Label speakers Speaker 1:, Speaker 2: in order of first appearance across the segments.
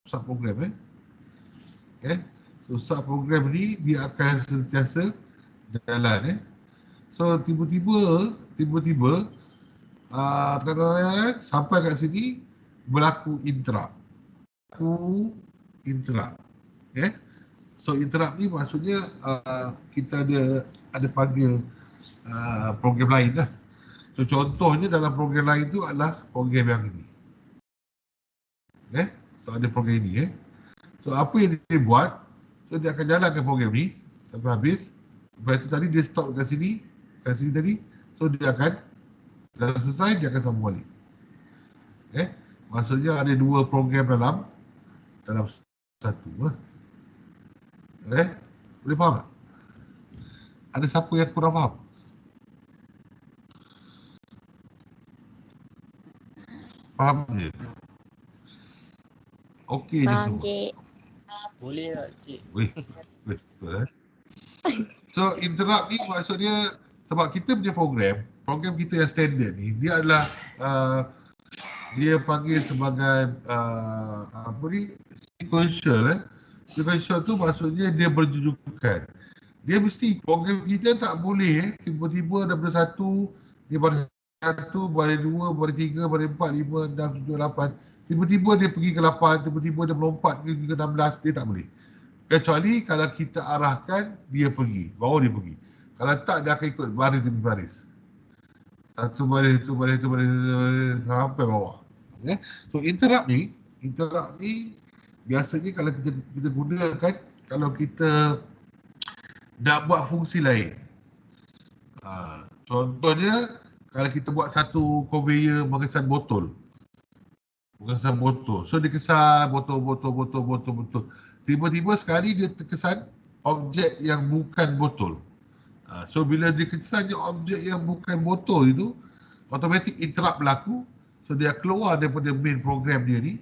Speaker 1: subprogram. Okay. So subprogram ni dia akan sentiasa jalan. So tiba-tiba sampai kat sini berlaku interrupt. Okay. So interrupt ni maksudnya kita ada panggil program lain lah. So contohnya dalam program lain tu adalah program yang ini. So ada program ini. So apa yang dia buat, so dia akan jalankan program ni sampai habis. Lepas tu tadi dia stop kat sini tadi. So dia akan, dah selesai, dia akan sambung balik. Maksudnya ada dua program dalam satu. Boleh faham tak? Ada siapa yang kurang faham? Faham je? Okey je semua?
Speaker 2: Cik.
Speaker 3: Boleh tak, Cik?
Speaker 1: Betul. So interrupt ni maksudnya sebab kita punya program kita yang standard ni, dia adalah dia panggil sebagai sequential. Sequential tu maksudnya dia berjujukan. Dia mesti, program kita tak boleh tiba-tiba daripada satu, dia pada satu, pada dua, pada tiga, pada empat, lima, enam, tujuh, lapan. Tiba-tiba dia pergi ke 8, tiba-tiba dia melompat ke 16, dia tak boleh. Kecuali kalau kita arahkan, dia pergi, baru dia pergi. Kalau tak, dia akan ikut baris demi baris. Satu baris, itu baris, sampai bawah. So interrupt ni biasanya kalau kita gunakan, kalau kita nak buat fungsi lain. Contohnya, kalau kita buat satu conveyor mengesan botol. So dia kesan botol. Tiba-tiba sekali dia terkesan objek yang bukan botol. So bila dia kesan objek yang bukan botol itu, automatic interrupt berlaku. So dia keluar daripada main program dia ni.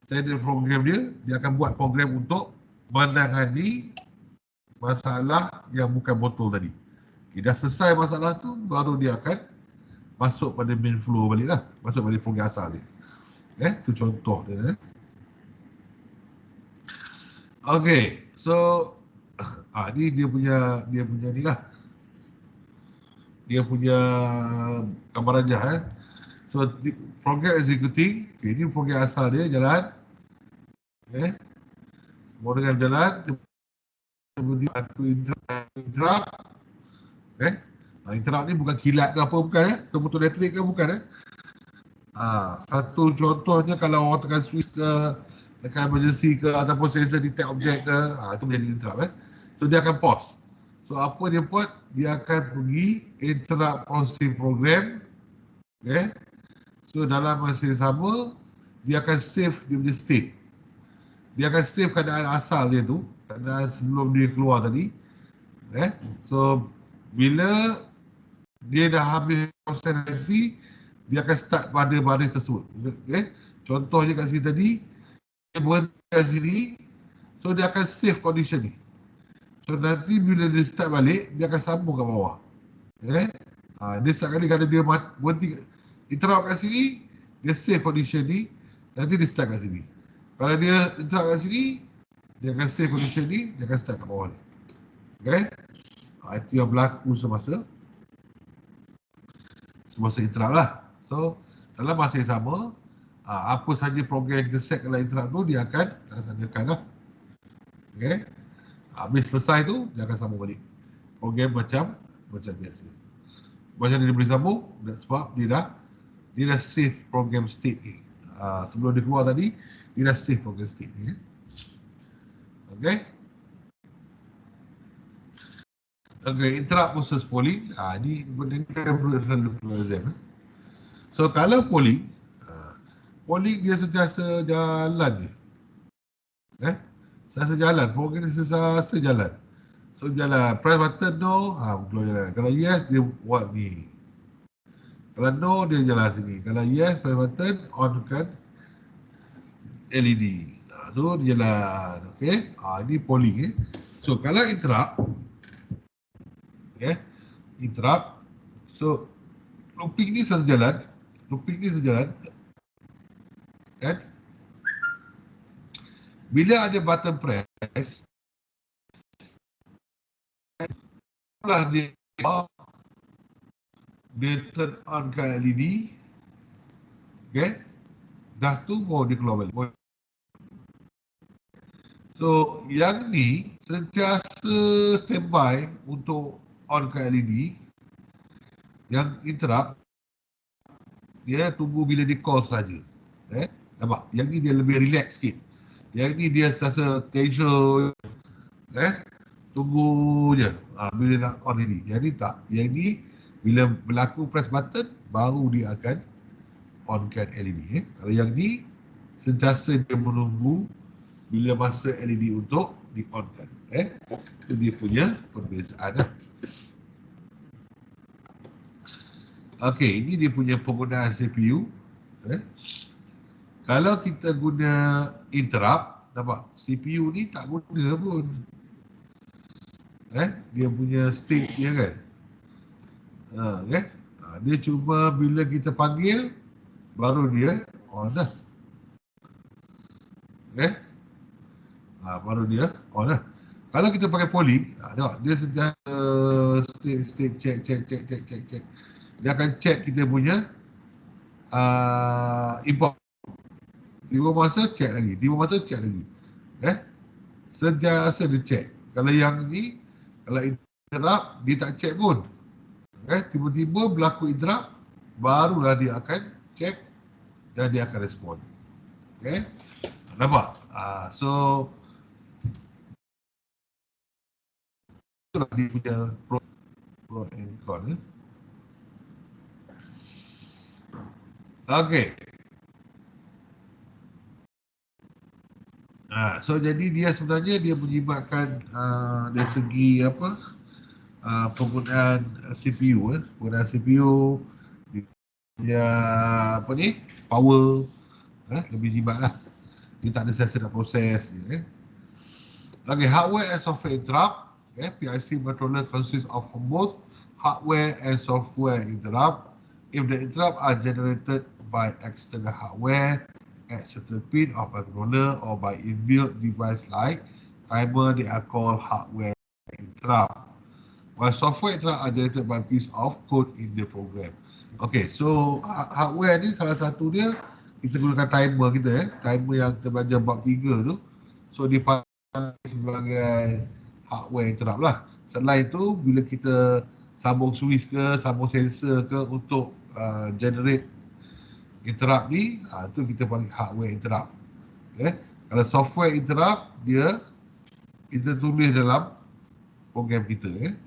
Speaker 1: Standard program dia akan buat program untuk menangani masalah yang bukan botol tadi. Dah selesai masalah tu, baru dia akan masuk pada main flow balik lah. Masuk pada program asal dia. Itu contoh dia. Okay, so ni dia punya ni lah. Dia punya gambar rajah. So program executing, ini program asal dia jalan. Semua dengan jalan. Kemudian aku interrupt. Interrupt ni bukan kilat ke apa, bukan Terputus elektrik ke, bukan Satu contohnya kalau orang tekan switch ke, tekan emergency ke, ataupun sensor detect objek ke, itu menjadi interrupt. So dia akan pause. So apa dia buat? Dia akan pergi interrupt processing program. So dalam masa yang sama, dia akan save dia punya state. Dia akan save keadaan asal dia tu, keadaan sebelum dia keluar tadi. So bila dia dah habis proses nanti, dia akan start pada baris tersebut. Contohnya kat sini tadi, dia berhenti kat sini, so dia akan save condition ni. So nanti bila dia start balik, dia akan sambung kat bawah. Dia start kali kalau dia berhenti interrupt kat sini, dia save condition ni, nanti dia start kat sini. Kalau dia interrupt kat sini, dia akan save condition ni, dia akan start kat bawah ni. Itu yang berlaku semasa interrupt lah. So dalam masa yang sama, apa saja program yang kita set kalau interrupt tu, dia akan laksanakan lah. Habis selesai tu, dia akan sambung balik. Program macam biasa. Macam dia boleh sambung, sebab dia dah save program state ni. Sebelum dia keluar tadi, dia dah save program state ni. Interrupt proses polling. Ni benda ni kan perlu exam. So kalau polling dia sentiasa jalan je. Sentiasa jalan, program dia sentiasa jalan. So jalan, press button no, keluar jalan. Kalau yes, dia buat ni. Kalau no, dia jalan sini. Kalau yes, press button, on kan LED. Tu dia jalan. Ini polling. So kalau interrupt, interrupt. So looping ni sentiasa jalan. Kan? Bila ada button press, lah dia turn on ke LED. Okay, dah tu baru dia keluar balik. So yang ni sentiasa standby untuk on ke LED. Yang interrupt dia tunggu bila dia call saja. Nampak? Yang ni dia lebih relax sikit. Yang ni dia rasa tension. Tunggu je. Bila nak on ini. Yang ni tak. Yang ni bila berlaku press button baru dia akan onkan LED. Kalau yang ni sentiasa dia menunggu bila masa LED untuk di-onkan. Itu dia punya perbezaan. Okey, ini dia punya penggunaan CPU. Kalau kita guna interrupt, nampak? CPU ni tak guna pun. Dia punya state dia kan. Dia cuma bila kita panggil baru dia on dah. Baru dia on dah. Kalau kita pakai polling, tengok dia sentiasa state check. Dia akan check kita punya import. Tiba masa check lagi, sentiasa dia check. Kalau yang ni, kalau interrupt dia tak check pun. Tiba-tiba berlaku interrupt, barulah dia akan check dan dia akan respon. Nampak? So itulah dia punya pro and con. Okey. So jadi dia sebenarnya dia menjimatkan dari segi apa penggunaan CPU. Penggunaan CPU dia apa ni power lebih jimat lah. Dia tak ada sesa nak proses je. Okay, hardware and software interrupt. PIC controller consists of both hardware and software interrupt. If the interrupt are generated by external hardware at certain pin of a controller or by inbuilt device like timer, they are called hardware interrupt. While software interrupt are generated by piece of code in the program. Okay, so hardware ni salah satu dia kita gunakan timer kita timer yang kita belajar bab 3 tu. So dipanggil sebagai hardware interrupt lah. Selain tu bila kita sambung switch ke, sambung sensor ke untuk generate interrupt ni, tu kita panggil hardware interrupt. Kalau software interrupt dia kita tulis dalam program kita.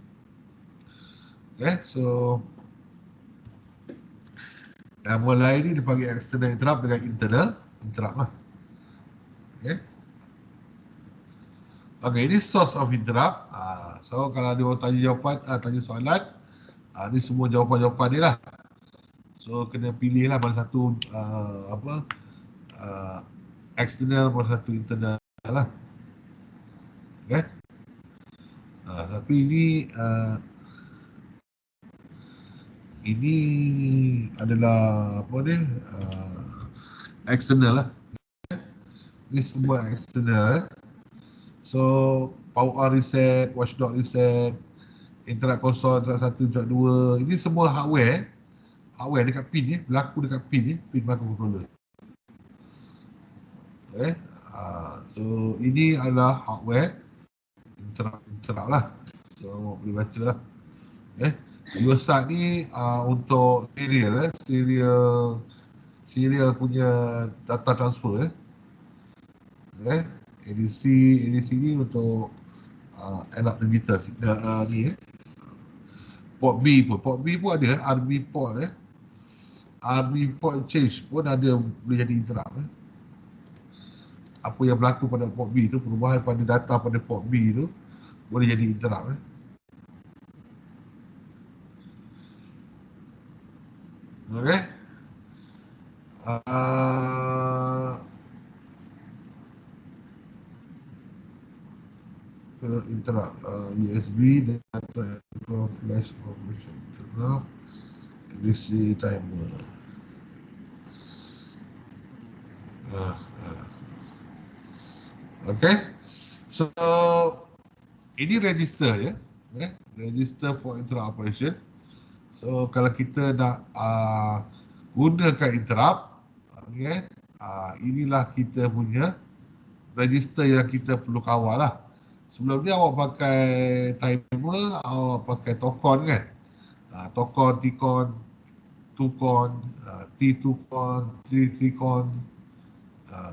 Speaker 1: So nama lain ni dipanggil external interrupt dengan internal interrupt lah. Okay, ini source of interrupt. So kalau ada orang tanya jawapan, tanya soalan, ni semua jawapan-jawapan dia lah. So kena pilih lah mana satu external, mana satu internal lah. Tapi ini adalah apa ni external lah. Ini semua external. So power on reset, watchdog reset, interrupt console, interrupt 1, interrupt 2, ini semua hardware dekat pin ni, berlaku dekat pin microcontroller. So ini adalah hardware interrupt lah. So boleh baca lah. USART ni untuk serial punya data transfer. ADC ni untuk analog digital signal ni. Port B pun ada, RB port RB port change pun ada boleh jadi interrupt. Apa yang berlaku pada port B tu, perubahan pada data pada port B tu boleh jadi interrupt. Okay. Interrupt USB data flash operation interrupt DC timer. Okay. So ini register ya. Register for interrupt operation. So kalau kita nak gunakan interrupt, okay, inilah kita punya register yang kita perlu kawal lah. Sebelum ni awak pakai timer, awak pakai tokon kan. Tokon, T-con, 2-con, T2-con, 3-con,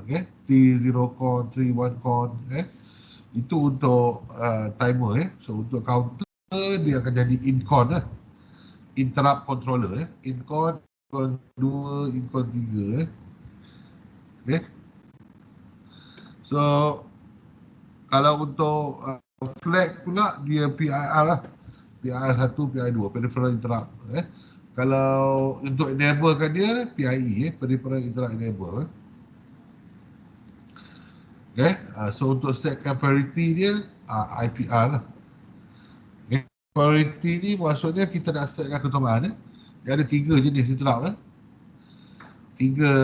Speaker 1: okay, T0-con, 3-1-con. Itu untuk timer. So untuk counter dia akan jadi in-con lah. Interrupt controller. In-con, in-con 2, in-con 3. Okay. So kalau untuk flag pula dia PIR lah. PIR 1, PIR 2, peripheral interrupt. Kalau untuk enable kan dia PIE, peripheral interrupt enable. Okay. So untuk setkan priority dia IPR lah. Okay. Priority ni maksudnya kita nak setkan keutamaan. Dia ada 3 jenis interrupt. Tiga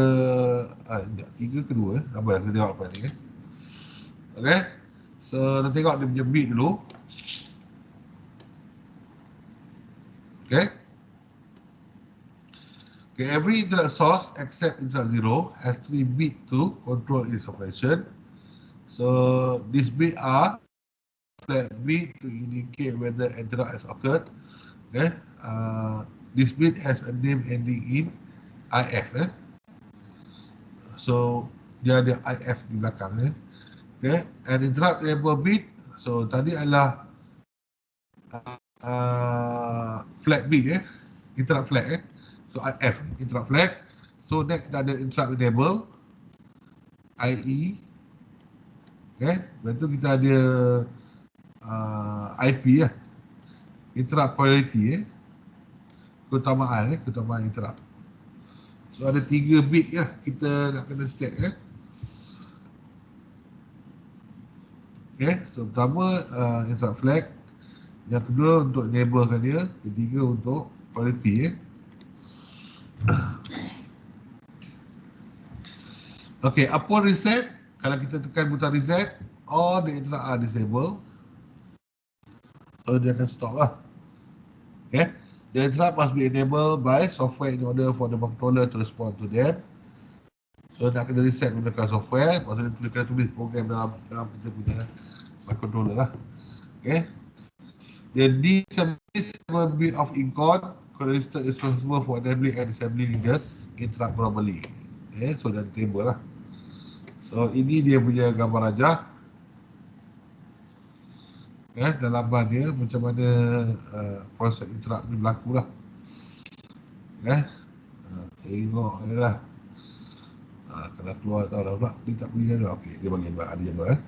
Speaker 1: kedua. Apa kita tengok lepas ni. Okay. So kita tengok dia punya bit dulu. Okay. Okay, every interrupt source except interrupt 0 has 3 bits to control its operation. So these bits are flag bit to indicate whether interrupt has occurred. Okay. This bit has a name ending in IF. So dia ada IF di belakang. Okay. And interrupt enable bit. So tadi adalah flag bit. Interrupt flag. So IF, interrupt flag. So next kita ada interrupt enable, IE. Okay. Lepas tu kita ada IP lah. Interrupt priority. Keutamaan interrupt. So ada 3 bit lah kita nak kena set. Okay. So pertama interrupt flag. Yang kedua untuk enable kan dia. Ketiga untuk priority. Okay, upon reset, kalau kita tekan butang reset, all the interrupt are disabled. So dia akan stop lah. Okay. The interrupt must be enabled by software in order for the controller to respond to them. So nak kena reset gunakan software, maksudnya kita kena tulis program dalam kita punya microcontroller lah. Okay. The disable bit of in-con register is responsible for enabling and disabling the interrupt properly. Okay, so dah table lah. So ini dia punya gambar rajah. Dalam ban dia macam mana proses interrupt ni berlaku lah. Tengok je lah. Kalau keluar tahu dah pula. Dia tak bagi jadual. Okay, dia bagi jadual. Ada jadual.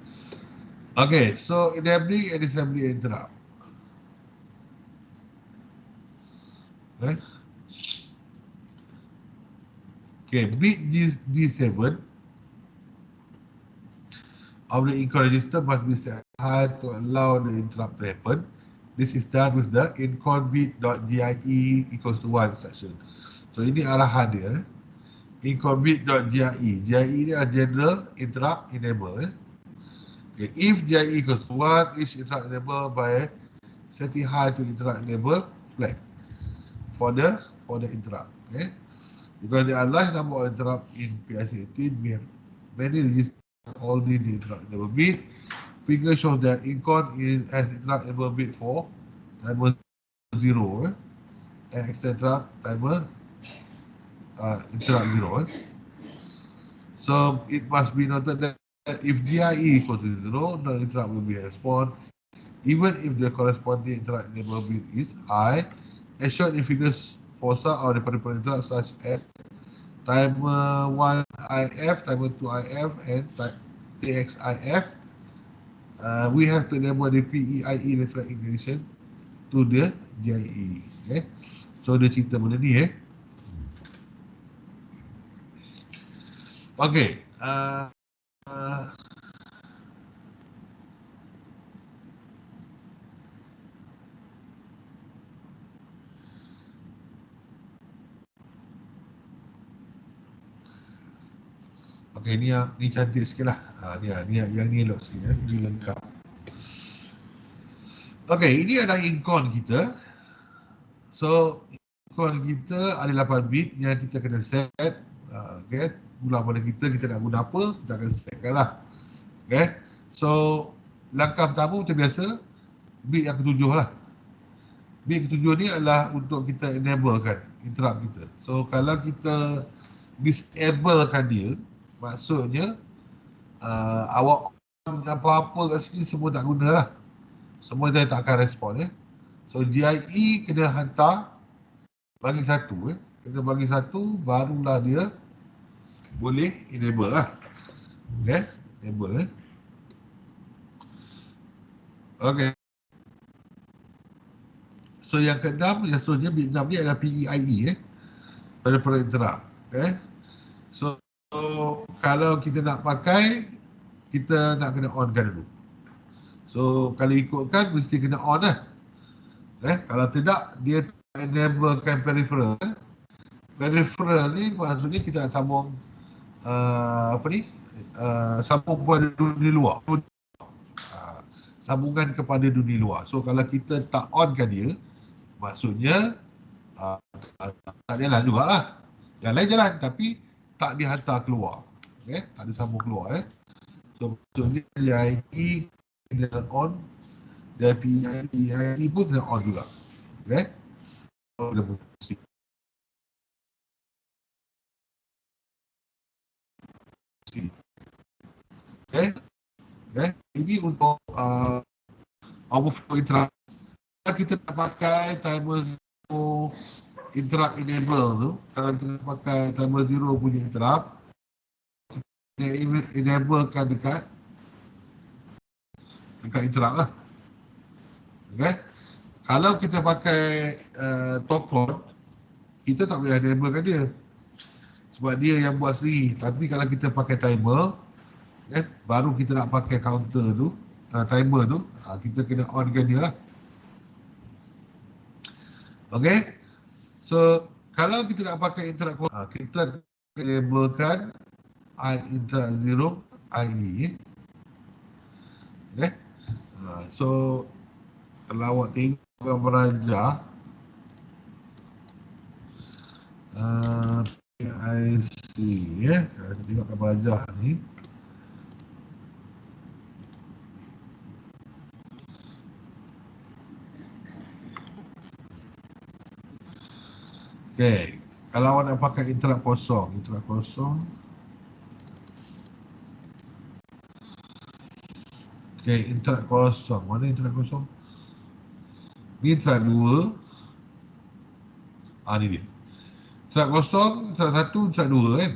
Speaker 1: Okay, so enabling and disabling interrupt. Okay, bit D7 of the in-con register must be set high to allow the interrupt to happen. This is done with the in-con bit.GIE equals to 1 instruction. So ini arahan dia. In-con bit.GIE. GIE ni adalah general interrupt enable. Okay, if GIE equals to 1, each interrupt enable by setting high to interrupt enable flag for the interrupt. Okay. Because there are large number of interrupt in PIC18, we have many registers only the interrupt enable bit. Figure shows that in-con has interrupt enable bit for timer 0 and extend interrupt timer interrupt 0. So it must be noted that if GIE equal to 0, the interrupt will be respond even if the corresponding interrupt enable bit is high, as shown in figures for some of the peripheral interrupts such as timer 1 IF, timer 2 IF, and TXIF. We have to enable the PEIE reflect ignition to the GIE. Okay. So dia cerita benda ni. Okay. Okay, ni cantik sikit lah. Yang ni elok sikit. Ini lengkap. Okay, ini adalah incon kita. So, incon kita ada 8 bit yang kita kena set. Okay, mula pada kita nak guna apa, kita akan setkan lah. Okay, so langkah pertama macam biasa, bit yang ketujuh lah. Bit ketujuh ni adalah untuk kita enablekan interrupt kita. So kalau kita disablekan dia, maksudnya awak apa-apa kat sini semua tak guna lah. Semua dia tak akan respon So GIE kena hantar bagi satu kena bagi satu, barulah dia boleh enable lah. Okay, enable Okay. So yang ke-6, yang seterusnya bit 6 ni adalah PEIE pada interrupt. Okay. So kalau kita nak pakai, kita nak kena on-kan dulu. So kalau ikutkan mesti kena on lah. Kalau tidak, dia enablekan peripheral. Peripheral ni maksudnya kita nak sambung sambung kepada dunia luar. Sambungan kepada dunia luar. So kalau kita tak on-kan dia, maksudnya tak jalan jugalah. Yang lain jalan tapi tak dihantar keluar. Okay? Tak disambung keluar. So maksudnya PIE kena on dan PIE pun kena on juga. Okay? Okay? Okay? Ini untuk overflow interrupt. Kita nak pakai timer zero interrupt enable tu, kalau kita nak pakai timer zero punya interrupt, kita enablekan dekat interrupt lah. Okay? Kalau kita pakai tokon, kita tak boleh enablekan dia sebab dia yang buat sendiri. Tapi kalau kita pakai timer, baru kita nak pakai counter tu, timer tu, kita kena on-kan dia lah. Okay, so kalau kita nak pakai interrupt, kita enablekan interrupt zero IE. Okay, so kalau awak tengok gambar ajar PIC kalau kita tengok gambar ajar ni, okay, kalau awak nak pakai interrupt kosong, okay, interrupt kosong, mana interrupt kosong? Ni interrupt 2. Ni dia. Interrupt kosong, interrupt 1, interrupt 2 kan.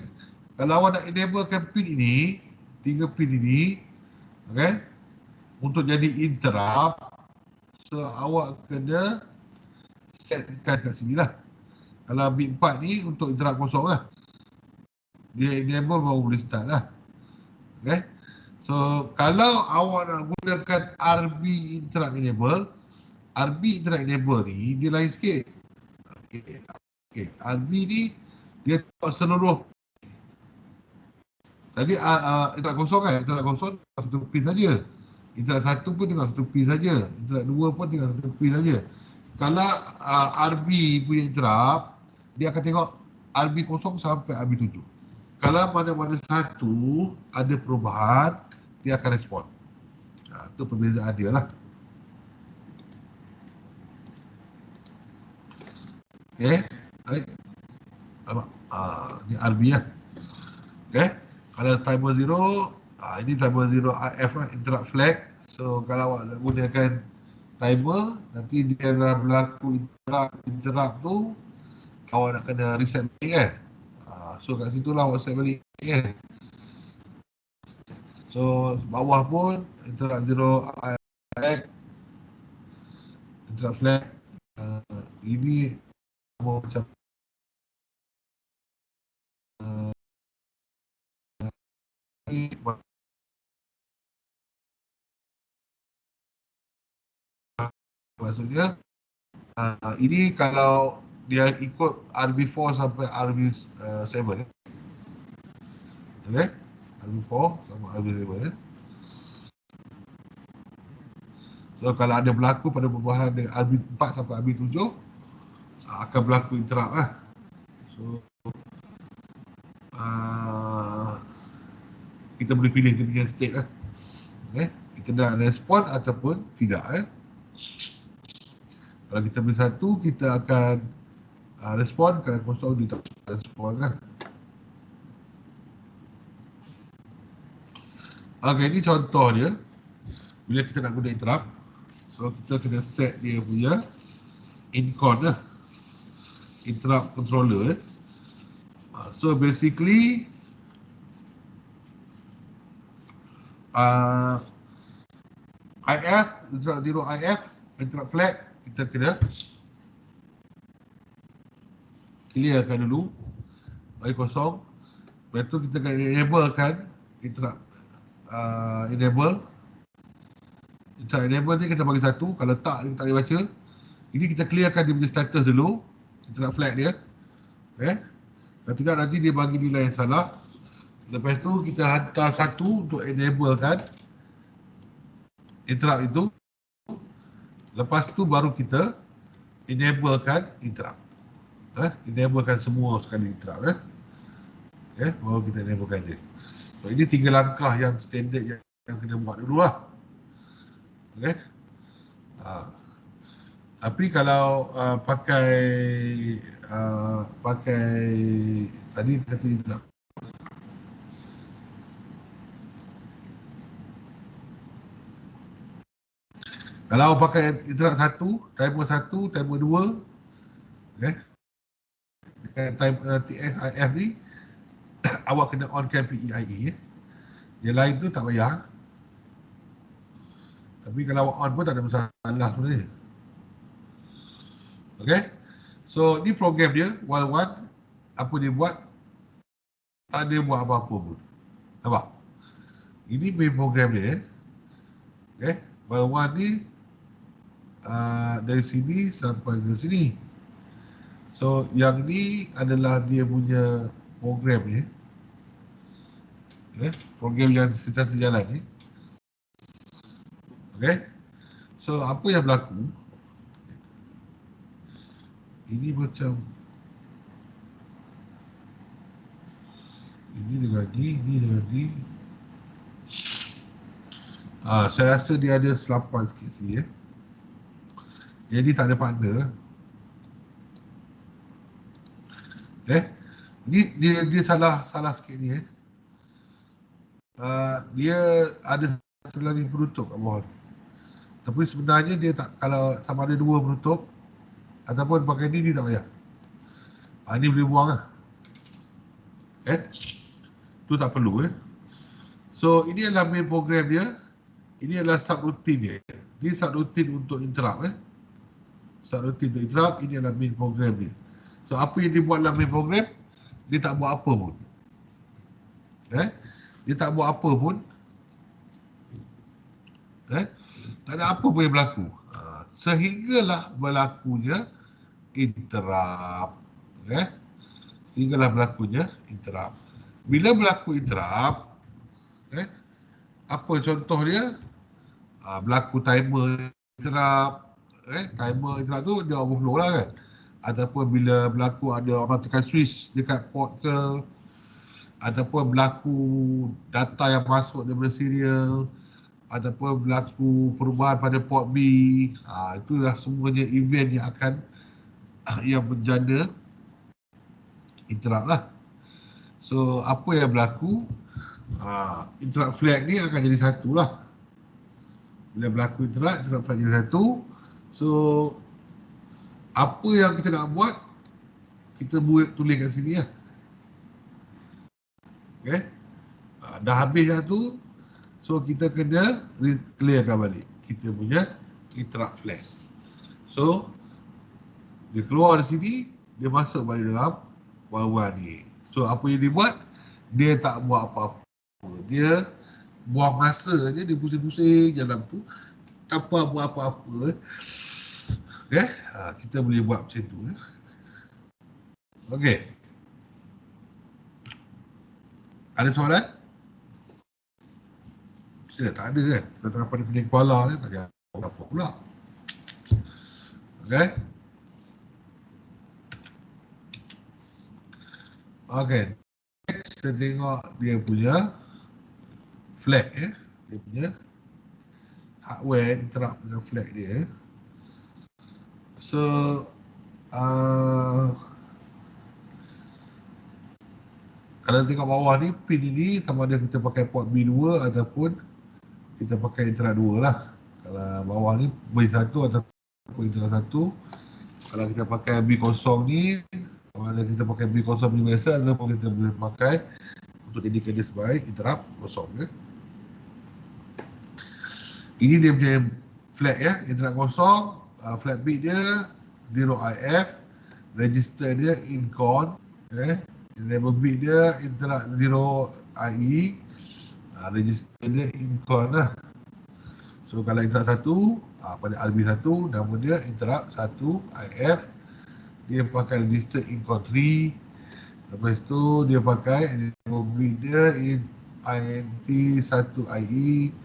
Speaker 1: Kalau awak nak enablekan pin ini, 3 pin ini, okay, untuk jadi interrupt, so awak kena setkan kat sini lah. Kalau bit 4 ni untuk interrupt kosong lah. Dia enable baru boleh start lah. Okay. So kalau awak nak gunakan RB interrupt enable, RB interrupt enable ni dia lain sikit. Okay. RB ni dia seluruh. Tadi interrupt kosong kan, interrupt kosong satu pin saja. Interrupt 1 pun tinggal satu pin saja. Interrupt 2 pun tinggal satu pin saja. Kalau RB punya interrupt, dia akan tengok RB kosong sampai RB 7. Kalau mana-mana satu ada perubahan, dia akan respon. Itu perbezaan dia lah. Okay. Baik. Ni RB lah. Okay. Kalau timer zero, ini timer zero IF lah, interrupt flag. So kalau awak nak gunakan timer, nanti dia dah berlaku interrupt tu, awak nak kena reset balik kan. So kat situ lah awak set balik kan. So bawah pun interrupt zero IF, interrupt flag. Ini macam maksudnya ini kalau dia ikut RB4 sampai RB7 okay. RB4 sama RB7 ya. So kalau ada berlaku pada perubahan dari RB4 sampai RB7 akan berlaku interrupt lah. So kita boleh pilih dia punya state lah. Kita nak respon ataupun tidak. Kalau kita beri 1, kita akan respon. Kalau kosong, dia tak respon lah. Okay, ini contoh dia. Bila kita nak guna interrupt, so kita kena set dia punya incon lah. Interrupt controller. So basically IF, interrupt 0 IF, interrupt flag, kita kena clearkan dulu bagi kosong. Lepas tu kita akan enablekan interrupt enable ni kita bagi 1. Kalau tak, dia tak boleh baca. Ini kita clearkan dia punya status dulu, interrupt flag dia. Kalau tidak, nanti dia bagi nilai yang salah. Lepas tu kita hantar 1 untuk enablekan interrupt itu. Lepas tu baru kita enablekan interrupt. Enablekan semua sekali interrupt. Baru kita enablekan dia. So ini 3 langkah yang standard yang kena buat dulu lah. Tapi kalau pakai tadi kata interrupt. Kalau pakai interrupt 1, timer 1, timer 2, dengan TFIF ni, awak kena onkan PEIA. Yang lain tu tak payah. Tapi kalau awak on pun tak ada masalah sebenarnya. So ni program dia, while one, apa dia buat? Tak ada buat apa-apa pun. Nampak? Ini main program dia. While one ni, dari sini sampai ke sini. So yang ni adalah dia punya program ni. Program yang sentiasa jalan ni. So apa yang berlaku? Ini macam ini dengan ni. Saya rasa dia ada selapan sikit sini. Jadi tak ada partner. Dia salah sikit ni. Dia ada satu lagi penutup kat bawah ni. Tapi sebenarnya dia tak, kalau sama ada 2 penutup ataupun pakai ni, dia tak payah. Ni boleh buang lah. Tu tak perlu. So ini adalah main program dia. Ini adalah subroutine dia. Ini subroutine untuk interrupt. Subroutine untuk interrupt, ini adalah main program dia. So apa yang dia buat dalam main program, dia tak buat apa pun. Dia tak buat apa pun. Tak ada apa pun yang berlaku. Sehinggalah berlakunya interrupt. Sehinggalah berlakunya interrupt. Bila berlaku interrupt, apa contoh dia? Berlaku timer interrupt. Timer interrupt tu dia overflow lah kan. Ataupun bila berlaku ada orang tekan switch dekat port ke, ataupun berlaku data yang masuk daripada serial, ataupun berlaku perubahan pada port B. Itulah semuanya event yang akan yang berjana interrupt lah. So apa yang berlaku, interrupt flag ni akan jadi satu lah. Bila berlaku interrupt flag jadi satu. So apa yang kita nak buat, kita tulis kat sini lah. Dah habis satu. So kita kena clearkan balik kita punya interrupt flag. So dia keluar dari sini, dia masuk balik dalam wawah ni. So apa yang dia buat? Dia tak buat apa-apa. Dia buang masa je, dia pusing-pusing jalan tu tanpa buat apa-apa. Kita boleh buat macam tu. Okey. Ada soalan? Mesti tak ada kan. Tentang pada pening kepala ni tak jawab apa pula. Okay. Okay. Next kita tengok dia punya flag dia punya hardware interrupt dengan flag dia. So kalau tengok bawah ni, pin ini sama ada kita pakai port B2 ataupun kita pakai interrupt 2 lah. Kalau bawah ni B1 ataupun interrupt 1. Kalau kita pakai B0 ni, sama ada kita pakai B0 biasa ataupun kita boleh pakai untuk jadikan dia sebagai interrupt kosong ya. Ini dia punya flag ya, interrupt kosong, flag bit dia 0IF, register dia incon, enable bit dia interrupt 0IE, register dia incon lah. So kalau interrupt 1, pada RB1 nama dia interrupt 1IF, dia pakai register incon 3. Lepas tu dia pakai enable bit dia INT 1IE,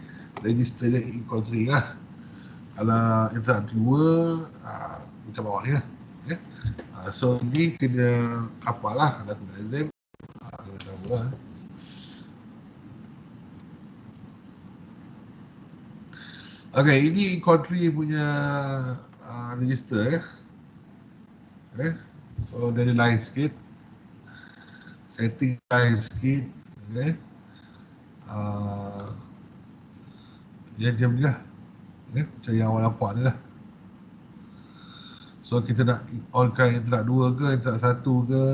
Speaker 1: register dia incon 3 lah. Kalau interrupt 2, macam bawah ni lah. So ni kena hafal lah kalau kena exam, kena tahu lah. Okay, ini country punya register So dari lain sikit, setting lain sikit. Dia macam ni lah, macam yang awak nampak ni lah. So kita nak onkan interrupt 2 ke, interrupt 1 ke,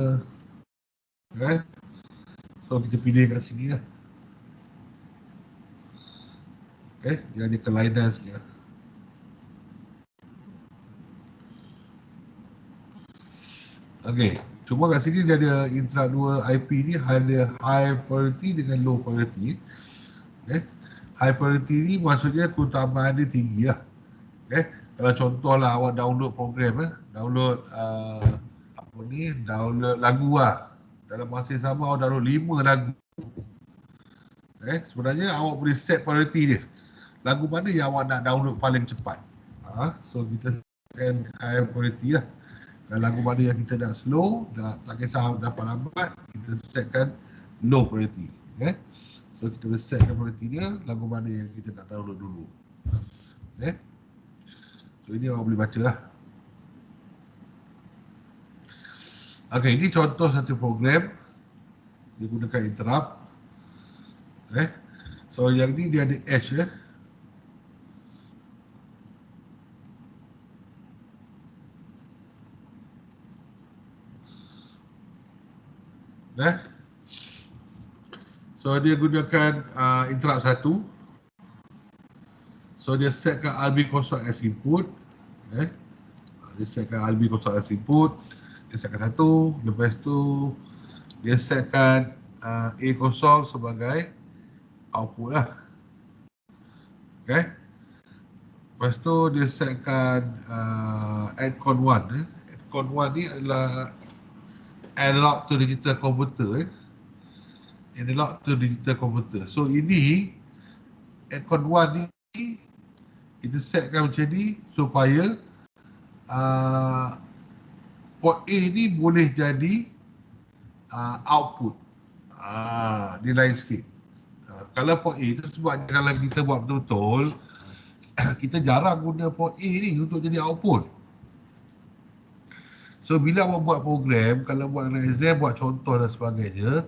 Speaker 1: so kita pilih kat sini lah. Dia ada kelainan sikit lah. Cuma kat sini dia ada interrupt 2 IP ni ada high priority dengan low priority. High priority ni maksudnya keutamaan dia tinggi lah. Kalau contohlah awak download program, download download lagu lah. Dalam masa yang sama awak download 5 lagu. Sebenarnya awak boleh set priority dia. Lagu mana yang awak nak download paling cepat. So kita setkan high priority lah. Kalau lagu mana yang kita nak slow, tak kisah dapat lambat, kita setkan low priority. So kita boleh setkan priority dia, lagu mana yang kita nak download dulu. So ini awak boleh baca lah. Ini contoh satu program dia gunakan interrupt. So yang ni dia ada H So dia gunakan interrupt 1. So dia setkan RB0 as input. Dia setkan RB0 as input. Dia setkan 1. Lepas tu dia setkan A0 sebagai output lah. Lepas tu dia setkan ADCON 1. ADCON 1 ni adalah analog to digital converter. Analog to digital converter. So ini ADCON 1 ni kita setkan macam ni supaya port A ni boleh jadi output. Dia lain sikit. Kalau port A tu sebab kalau kita buat betul-betul, kita jarang guna port A ni untuk jadi output. So bila awak buat program, kalau buat dalam exam, buat contoh dan sebagainya,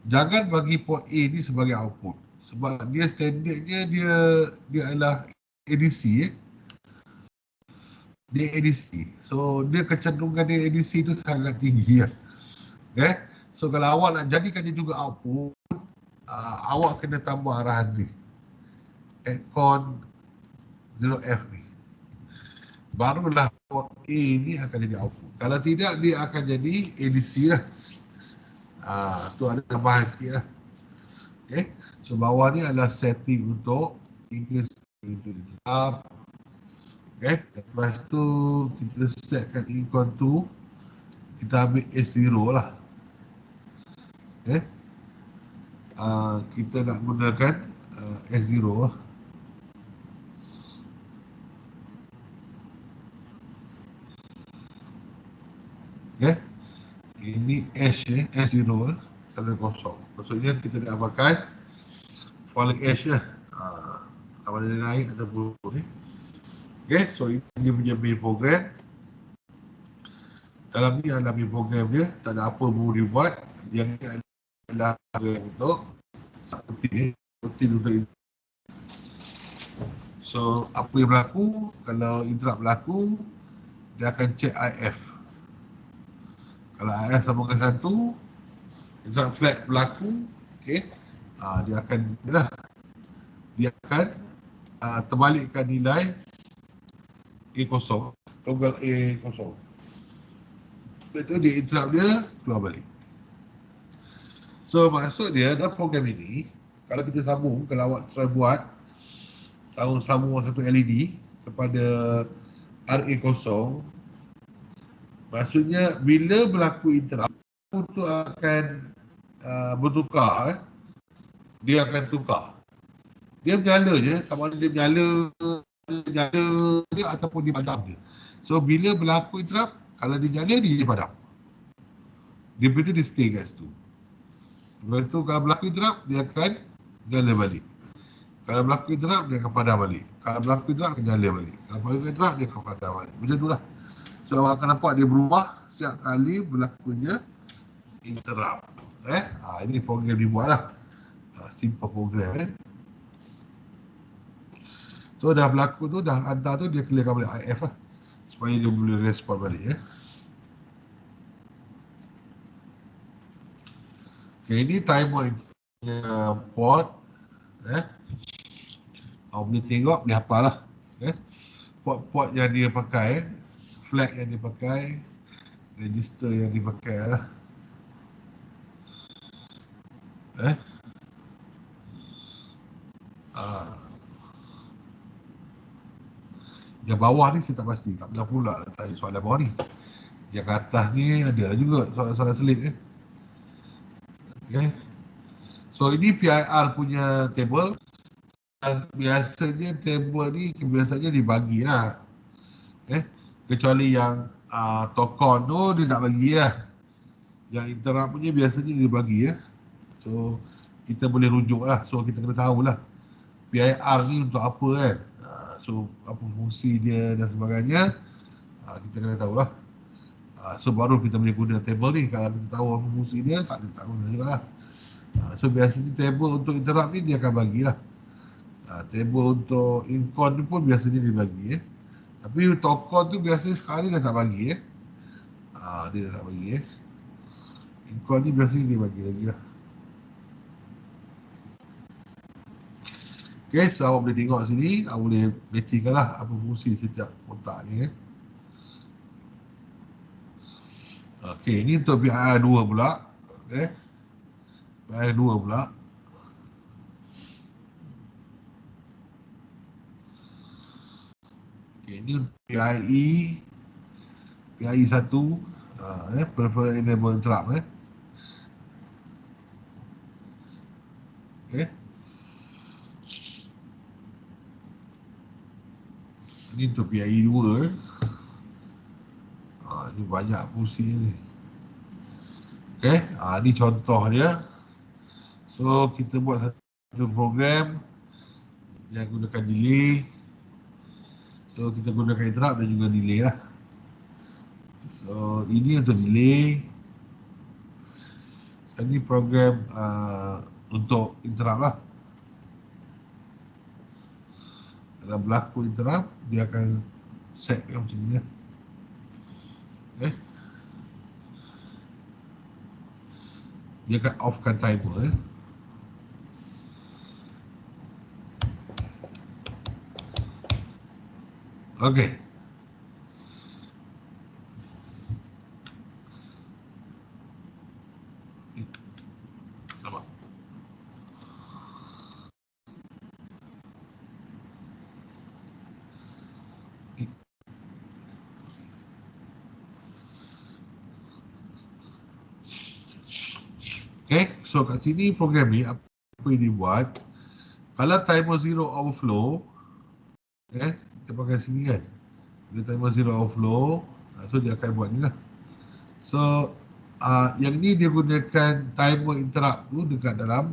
Speaker 1: jangan bagi port A ni sebagai output. Sebab dia standardnya dia adalah ADC. Dia ADC. So dia kecenderungan dia ADC tu sangat tinggi lah. So kalau awak nak jadikan dia juga output, awak kena tambah arahan ni, ADCON 0F ni. Barulah port A ni akan jadi output. Kalau tidak, dia akan jadi ADC lah. Tu ada tambahan sikit lah. So bawah ni adalah setting untuk 3 untuk interrupt. Lepas tu kita setkan incon 2. Kita ambil S0 lah. Kita nak gunakan S0. Okay. Ini S0 kalau kosong. Maksudnya kita nak pakai folic ash lah. Sama dia naik ataupun ni. Okay, so ini dia punya main program. Dalam ni adalah main program dia, tak ada apa perlu dibuat. Yang ni adalah untuk subroutine untuk ini. So apa yang berlaku, kalau interrupt berlaku, dia akan check IF. Kalau IF sama dengan 1, interrupt flag berlaku, okay, dia akan terbalikkan nilai A0, toggle A0. Betul dia interrupt dia keluar balik. So maksud dia dalam program ini, kalau kita sambung, kalau awak try buat sambung satu LED kepada RA0, maksudnya bila berlaku interrupt itu akan bertukar, dia akan tukar. Dia menyala je, sama ada dia menyala je ataupun dia padam je. So bila berlaku interrupt, kalau dia nyala, dia padam. Dia betul dia stay kat situ. Lepas tu kalau berlaku interrupt, dia akan nyala balik. Kalau berlaku interrupt, dia akan padam balik. Kalau berlaku interrupt, dia akan nyala balik. Kalau berlaku interrupt, dia akan padam balik. Macam tu lah. So awak akan nampak dia berubah setiap kali berlakunya interrupt. Ini program dibuat lah. Simple program. So dah berlaku tu, dah hantar tu, dia clearkan balik IF lah. Supaya dia boleh respon balik. Okay, ini timer port. Awak boleh tengok, boleh hafal lah. Port-port yang dia pakai, flag yang dia pakai, register yang dia pakai lah. Yang bawah ni saya tak pasti, tak pernah pula tanya soalan bawah ni. Yang ke atas ni ada juga soalan-soalan selit. Okay. So ini PIR punya table. Biasanya table ni kebiasaannya dibagi lah. Kecuali yang tokon tu dia tak bagi lah. Yang interrupt punya biasanya dia bagi . So kita boleh rujuk lah. So kita kena tahu lah PIR ni untuk apa kan. So apa fungsi dia dan sebagainya, kita kena tahu lah. So baru kita boleh guna table ni. Kalau kita tahu apa fungsi dia, tak tahu juga lah. So biasanya table untuk interrupt ni dia akan bagilah. Table untuk incon ni pun biasanya dia bagi . Tapi tokon tu biasanya sekarang ni dah tak bagi . Dia dah tak bagi . Incon ni biasanya dia bagi lagi lah. Okay, so awak boleh tengok sini, awak boleh matchingkan lah apa fungsi setiap kotak ni . Okay, ini untuk PIR 2 pula. Okay, PIR 2 pula. Okay, ini PIE 1, Peripheral Enable Interrupt . Okay. Ini untuk PIE 2 . Ini banyak fungsi ni. Okay, ini contoh dia. So kita buat satu program yang gunakan delay. So kita gunakan interrupt dan juga delay lah. So ini untuk delay. So ini program untuk interrupt lah. Kalau berlaku interrupt, dia akan set macam ni . Okay. Dia akan offkan timer . Okay. Nampak. Okay, so kat sini program ni apa yang dibuat, Kalau timer 0 overflow, kita pakai sini kan. Bila timer 0 overflow, so dia akan buat ni lah. So, yang ni dia gunakan timer interrupt tu dekat dalam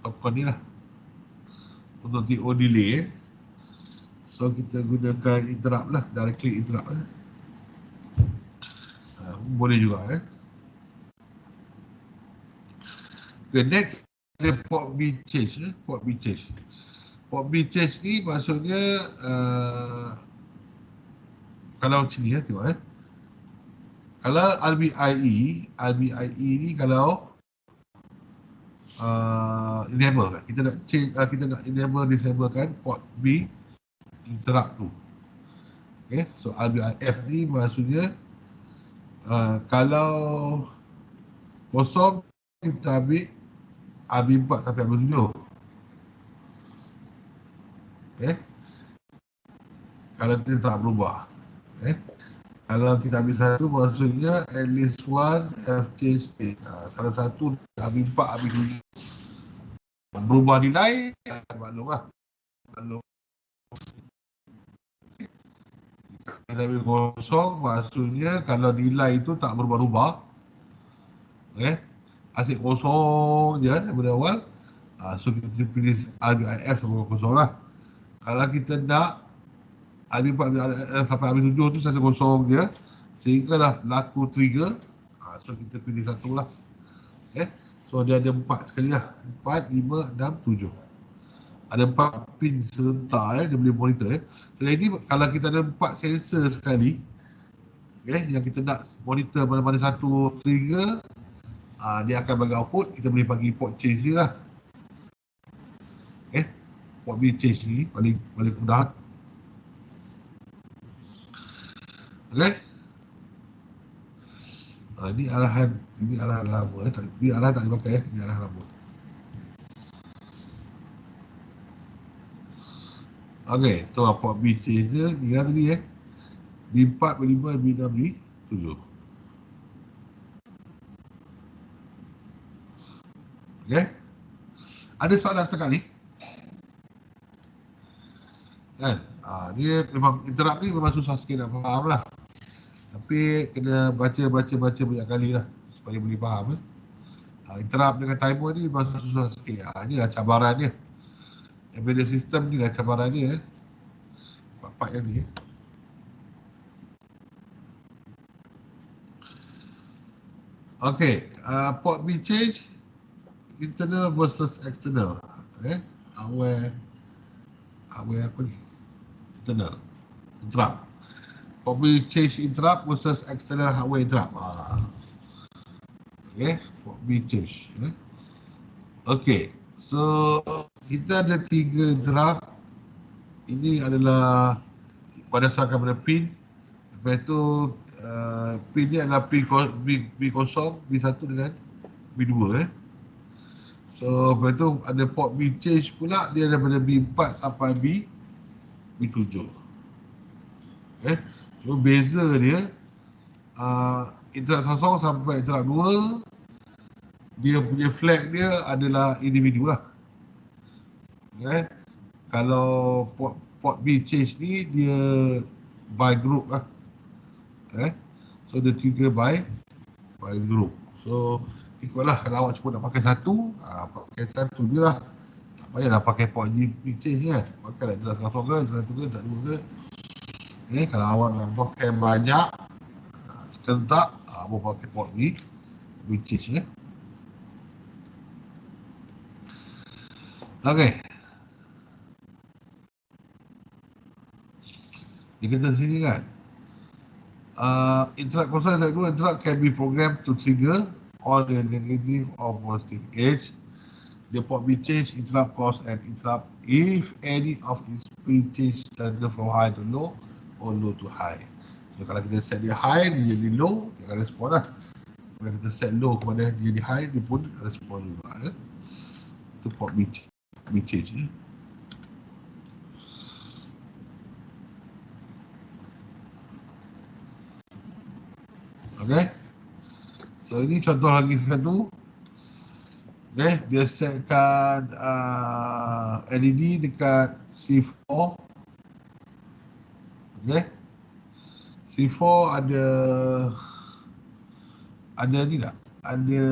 Speaker 1: topcon ni lah. Untuk TO delay. So, kita gunakan interrupt lah, directly interrupt. Boleh juga. Okay, next, ada port B change. Port B change. Port B change ni maksudnya kalau sini tengok kalau RBIE ni kalau enable kan, kita nak change, kita nak enable disable kan port B interrupt tu. Okay, so RBIF ni maksudnya kalau kosong kita ambil RB4 sampai RB7. Kalau kita tak berubah. Kalau kita ambil satu, maksudnya at least one have changed state. Salah satu RB4, RB7 berubah nilai, maklum lah. Maklum. Kita ambil kosong, maksudnya kalau nilai itu tak berubah-ubah, asyik kosong je daripada awal, so kita pilih RBIF sama kosong lah. Kalau kita nak RB4 sampai RB7 tu satu kosong je, sehinggalah berlaku trigger, so kita pilih satu lah. So dia ada 4 sekali lah, 4, 5, 6, 7. Ada 4 pin serentak dia boleh monitor. So ini kalau kita ada 4 sensor sekali, yang kita nak monitor mana-mana satu trigger, dia akan bagi output, kita boleh bagi port change ni lah. Port B change ni paling mudah. Ini arahan lama. Ini arahan tak dipakai. Ini arahan lama. Tu port B change dia. Ni lah tadi B4, B5, B6, B7. Ada soalan setakat ni? Kan? Dia memang interrupt ni memang susah sikit nak faham lah. Tapi kena baca banyak kali lah supaya boleh faham. Interrupt dengan timer ni memang susah sikit. Inilah cabaran dia. Embedded system ni lah cabaran dia. Part-part yang ni. Port B change, internal versus external. Hardware apa ni? Internal interrupt. Port B change interrupt versus external hardware interrupt. Port B change. So kita ada 3 interrupt. Ini adalah berdasarkan pada pin. Lepas tu pin ni adalah B0, B1 dengan B2. So lepas tu ada port B change pula, dia daripada B4 sampai B7. So beza dia interrupt 1 sampai interrupt 2, dia punya flag dia adalah individu lah. Kalau port B change ni dia by group lah. So dia trigger by group. So ikutlah, kalau awak cuma nak pakai satu, pakai satu je lah. Tak payahlah pakai port B change kan. Pakailah jelas kosong ke, satu ke, tak dua ke. Kalau awak nak pakai banyak serentak, awak pakai port B change. Dia kata sini kan, interrupt console that do interrupt can be programmed to trigger all the negative or positive edge. The port B change interrupt cause an interrupt if any of its pin change standard from high to low or low to high. So kalau kita set dia high, dia jadi low, dia akan respon lah. Kalau kita set low kepada dia jadi high, dia pun respon juga. Itu port B change. So ini contoh lagi satu. Okay, dia setkan LED dekat C4. Okay, C4 ada ni tak? Ada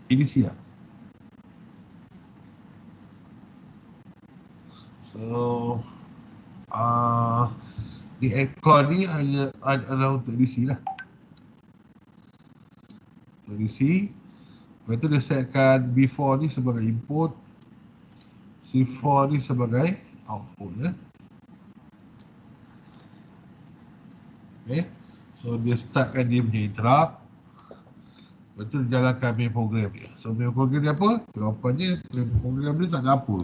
Speaker 1: EDC tak? So di aircon ni hanya adalah untuk EDC lah. Untuk EDC. Lepas tu dia setkan B4 ni sebagai input, C4 ni sebagai output ya. Okay. So dia startkan dia punya interrupt. Lepas tu dia jalankan main program dia. So main program dia apa? Jawapannya main program dia tak ada apa.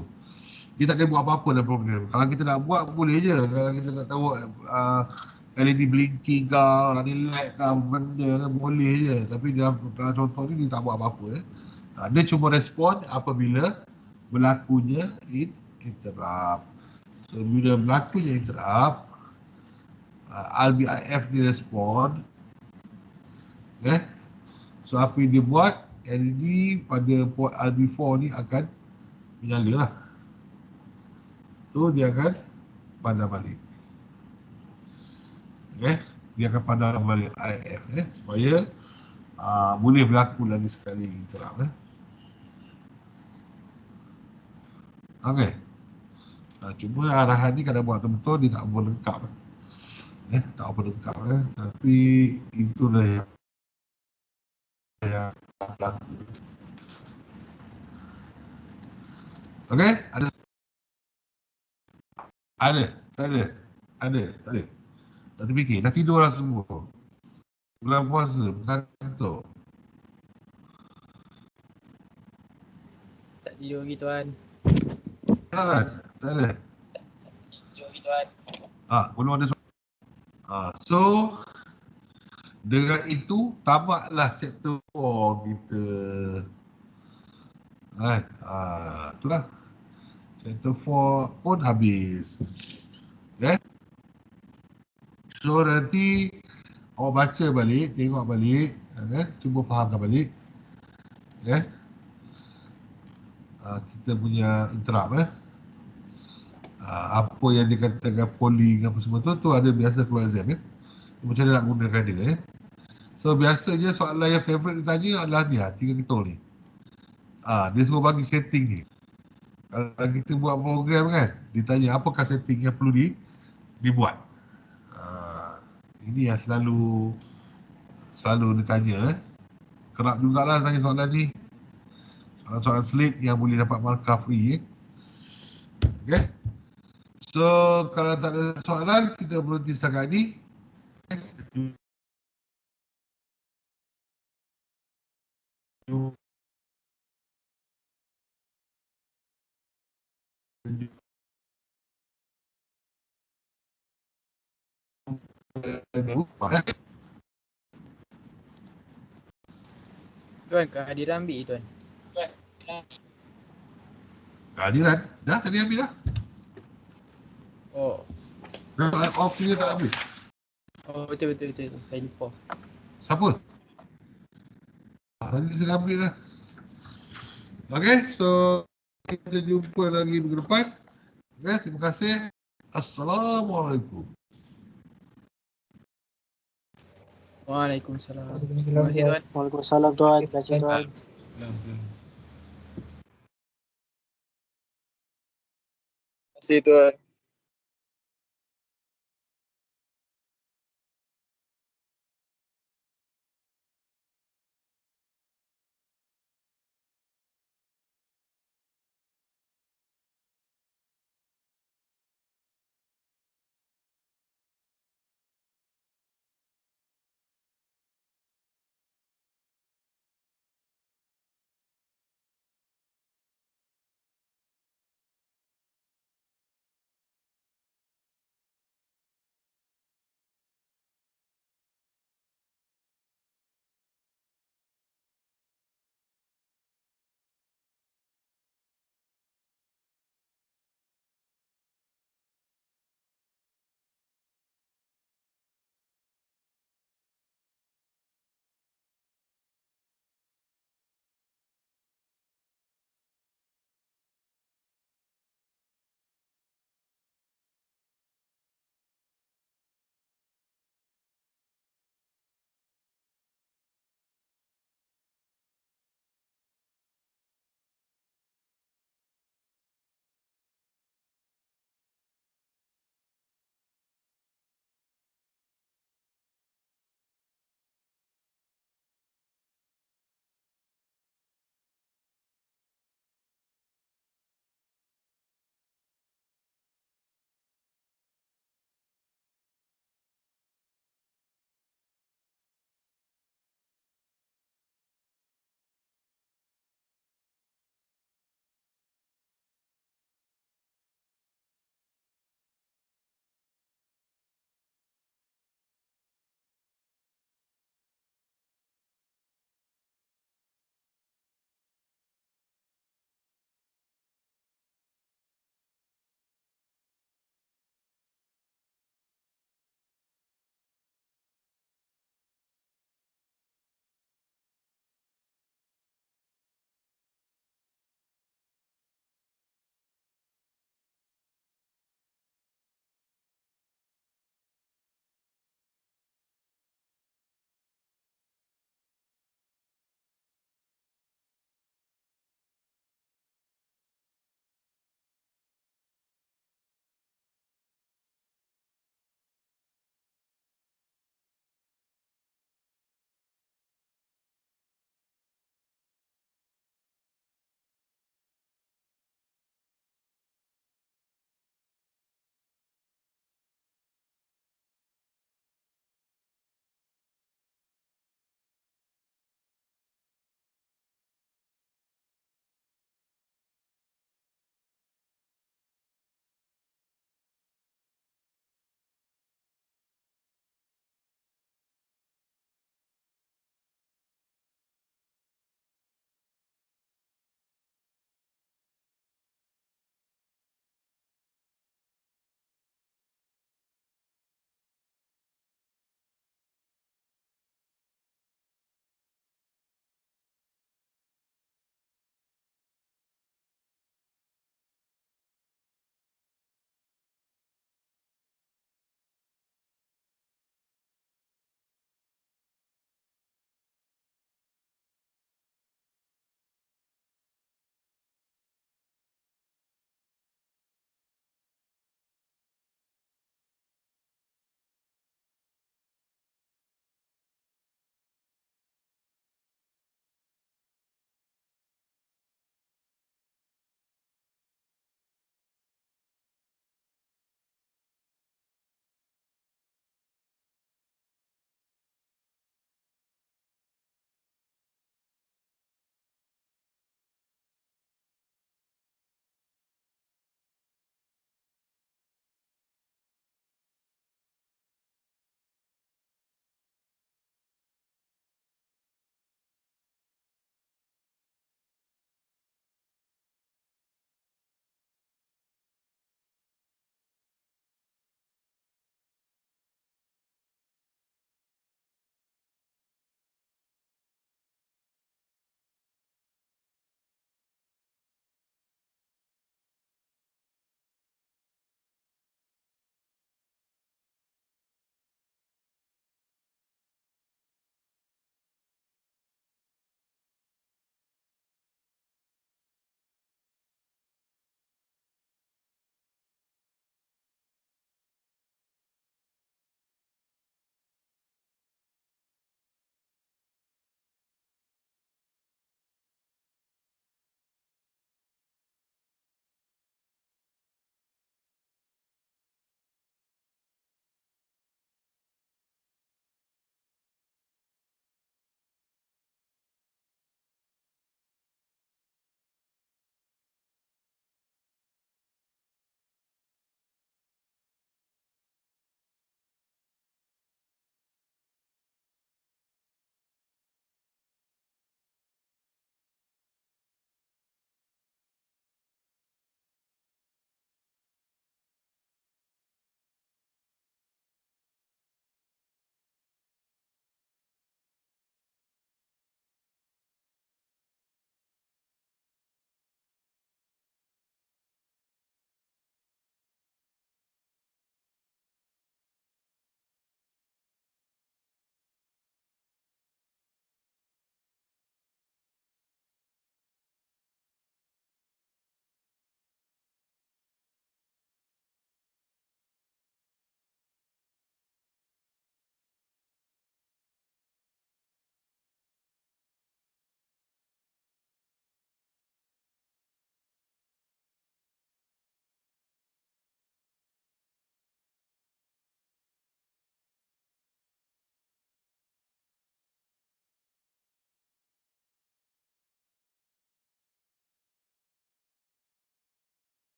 Speaker 1: Dia tak ada buat apa-apa dalam program. Kalau kita nak buat boleh je. Kalau kita nak tahu LED blinking ke, running light ke, benda ke, boleh je. Tapi dalam contoh ni dia tak buat apa-apa. Dia cuma respon apabila berlakunya interrupt. So bila berlakunya interrupt, RBIF dia respon. Okay. So apa yang dia buat, LED pada port RB4 ni akan menyala lah. Tu dia akan padam balik. Okay. Dia akan padam balik IF supaya boleh berlaku lagi sekali interrupt. Okay. Cuma arahan ni kalau buat betul-betul dia tak boleh lengkap. Tak apa lengkap. Tapi itulah yang berlaku. Okay. Ada. Tak terfikir. Dah tidur lah semua. Bulan puasa, mengantuk.
Speaker 3: Tak tidur lagi tuan.
Speaker 1: Tak ada.
Speaker 3: Tidur lagi tuan.
Speaker 1: Belum ada soalan. So dengan itu tamatlah chapter 4 kita. Itulah. Chapter 4 pun habis. Okay. So nanti awak baca balik, tengok balik, cuba fahamkan balik. Okay. Kita punya interrupt apa yang dikatakan polling apa semua tu ada biasa keluar exam macam mana nak gunakan dia So biasanya soalan yang favourite ditanya adalah ni 3 ketul ni. Dia suruh bagi setting ni. Kalau kita buat program kan, ditanya apakah setting yang perlu dibuat. Ini yang selalu ditanya. Kerap jugalah tanya soalan ni. Soalan slate yang boleh dapat markah free. Okay. So kalau tak ada soalan, kita berhenti setakat ni.
Speaker 3: Tuan, kehadiran ambil tuan.
Speaker 1: Kehadiran? Dah tadi ambil dah.
Speaker 3: Oh.
Speaker 1: Dah off ni tak ambil.
Speaker 3: Oh betul. Saya lupa.
Speaker 1: Siapa? Tadi saya ambil dah. Okay, so kita jumpa lagi minggu depan. Okay, terima kasih. Assalamualaikum.
Speaker 3: Waalaikumsalam. Terima kasih tuan.
Speaker 2: Waalaikumsalam tuan. Terima kasih tuan.
Speaker 3: Terima kasih tuan.